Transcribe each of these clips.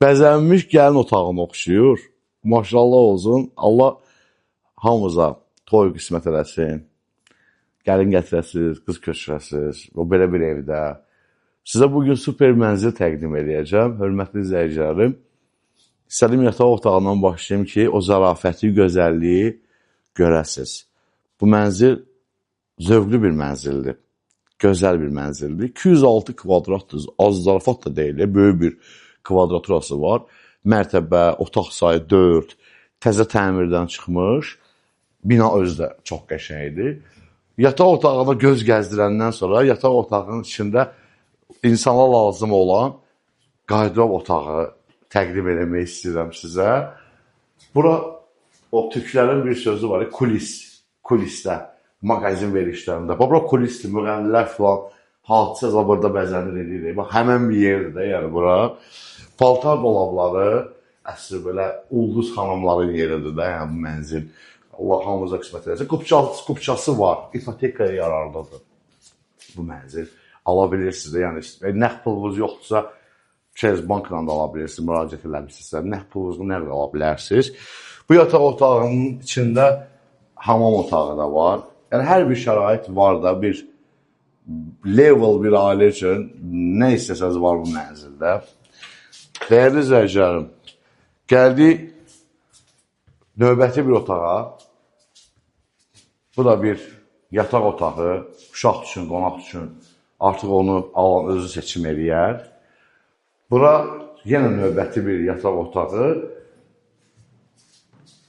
bəzənmiş gəlin otağına oxşuyur. Maşallah olsun. Allah hamımıza toy qismət eləsin. Gəlin gətirəsiniz, qız köçürəsiniz. O belə bir evdə. Sizə bugün super mənzil təqdim edəcəm. Hörmətli izləyicilərim. İstədim yataq otağından başlayayım ki, o zarafəti, gözəlliyi görəsiniz. Bu mənzil zövqlü bir mənzildir. Gözəl bir mənzildir. 206 kvadratdır. Az zarafat da deyil. Böyük bir kvadraturası var. Mərtəbə, otaq sayı 4. Təzə təmirdən çıxmış. Bina özü də çox qəşəngdir. Yataq otağına göz gəzdirəndən sonra yataq otağının içində insana lazım olan qardırob otağı təqdim eləmək istəyirəm sizə. Bura o türklərin bir sözü var, kulis. Kulisdə, mağazin verişlərində. Bura kulisdir, müğənnilər filan, hadisə burada bəzənir edirik. Bax, həmən bir yerdir də, yəni bura. Paltar dolabları, əsr belə ulduz xanımların yeridir də, yəni bu mənzil. Allah hamımıza qismət edəcək. Qupçası var, ipotekaya yararlıdır bu mənzil. Ala bilirsiniz də, yəni nəqd pulunuz yoxdursa, bankla da ala bilirsiniz, müraciət eləmişsinizsə, nəqd pulunuzu nəqd ala bilərsiniz. Bu yataq otağının içində hamam otağı da var. Yəni hər bir şərait var da, bir level bir ailə üçün nə istəsəniz var bu mənzildə. Dəyərli izləyicilərim, gəldik növbəti bir otağa. Bu da bir yataq otağı, uşaq üçün, qonaq üçün. Artıq onu alan özü seçim eləyər. Bura yenə növbəti bir yataq otağı.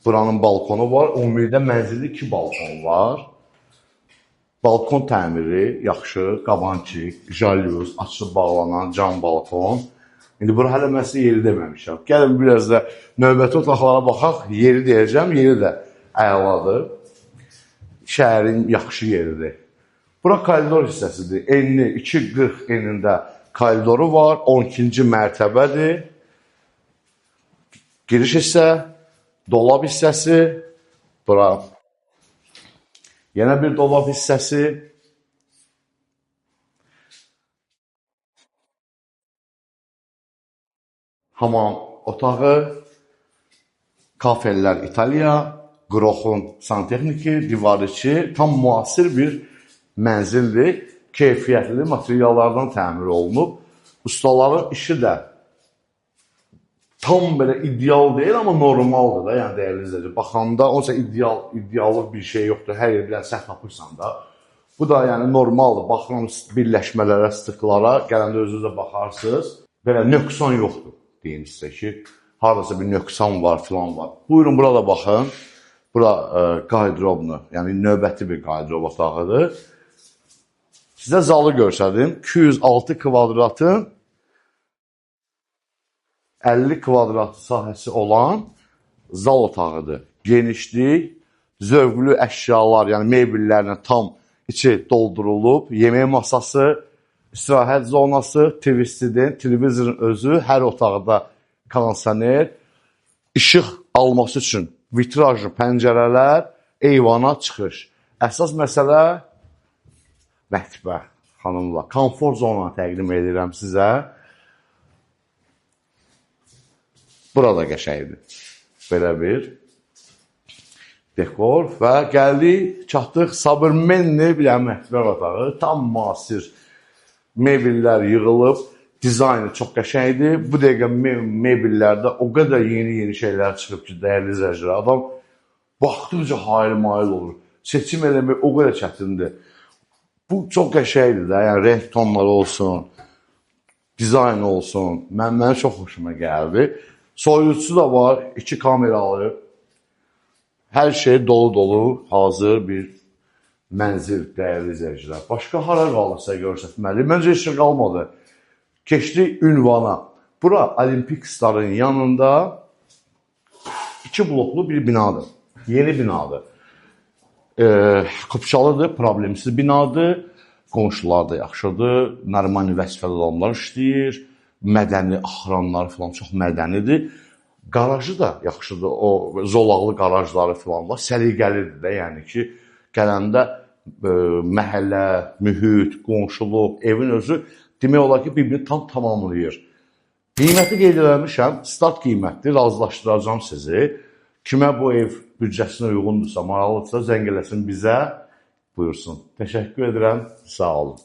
Buranın balkonu var. Ümumilikdə mənzildə 2 balkon var. Balkon təmiri yaxşı, qabancik, jalyuz, açılıb bağlanan cam balkon. İndi bura hələ mən sizə yeri deməmişəm. Gəlin biraz da növbəti otaqlara baxaq. Yeri deyəcəm, yeri də əladır. Şəhərin yaxşı yeridir. Bura koridor hissəsidir. Enli 2.40 enində koridoru var. 12-ci mərtəbədir. Giriş hissə, dolab hissəsi. Bura yenə bir dolab hissəsi. Hamam otağı. Kafellər İtaliya. Qroxun santexniki, divar içi. Tam müasir bir mənzildir. Keyfiyyətli materiallardan təmir olunub. Ustaların işi də tam belə ideal deyil, amma normaldır da, yəni dəyərli izləyici. Baxanda, onsa ideallıq bir şey yoxdur. Hər yer bilən səhv tapırsan da. Bu da yəni normaldır. Baxıram birləşmələrə, stıqlara, gələndə özünüzə baxarsınız. Belə nöqsan yoxdur, deyim sizə ki, haradasa bir nöqsan var, filan var. Buyurun, burada baxın. Bura qaydrobnu, yəni növbəti bir qaydrob otağıdır. Sizə zalı görsədim. 206 kvadratın 50 kvadrat sahəsi olan zal otağıdır. Genişlik, zövqlü əşyalar, yəni mebellərlə tam içi doldurulub, yemək masası, istirahət zonası, televizorun özü, hər otaqda kondisioner, işıq alması üçün vitrajlı pəncərələr, eyvana çıxış. Əsas məsələ mətbəx, xanımlar. Konfor zona təqdim edirəm sizə. Burada qəşəkdir. Belə bir dekor və gəldik, çatdıq Sabırmenli bir mətbəx otağı. Tam müasir mebellər yığılıb. Dizaynı çox qəşəngdir. Bu dəqiqə mebellərdə o qədər yeni şeylər çıxıb ki, dəyərli izləyicilər. Adam baxdıqca hayır-mayıl olur. Seçim eləmək o qədər çətindir. Bu çox qəşəngdir də. Yəni, renk tonları olsun, dizayn olsun. Mənə çox xoşuma gəldi. Soyuducusu da var. 2 kameralı. Hər şey dolu-dolu, hazır bir mənzil, dəyərli izləyicilər. Başqa hara qalırsa görsətməli. Məncə heç şey qalmadı. Keçdik ünvana. Bura Olimpik Starın yanında 2 bloklu bir binadır. Yeni binadır. Qupçalıdır, problemsiz binadır. Qonşular da yaxşıdır. Normal vəzifəli adamlar işləyir. Mədəni axıranlar falan çox mədənidir. Garajı da yaxşıdır. O zolaqlı garajları falan var. Səliqəlidir də, yəni ki, gələndə məhəllə, mühit, qonşuluq, evin özü demək olar ki, bir-birini tam tamamlayır. Qiyməti qeyd eləmişəm, start qiymətdir, razılaşdıracağım sizi. Kimə bu ev büdcəsinə uyğundursa, maraqlıdırsa, zəng eləsin bizə, buyursun. Təşəkkür edirəm, sağ olun.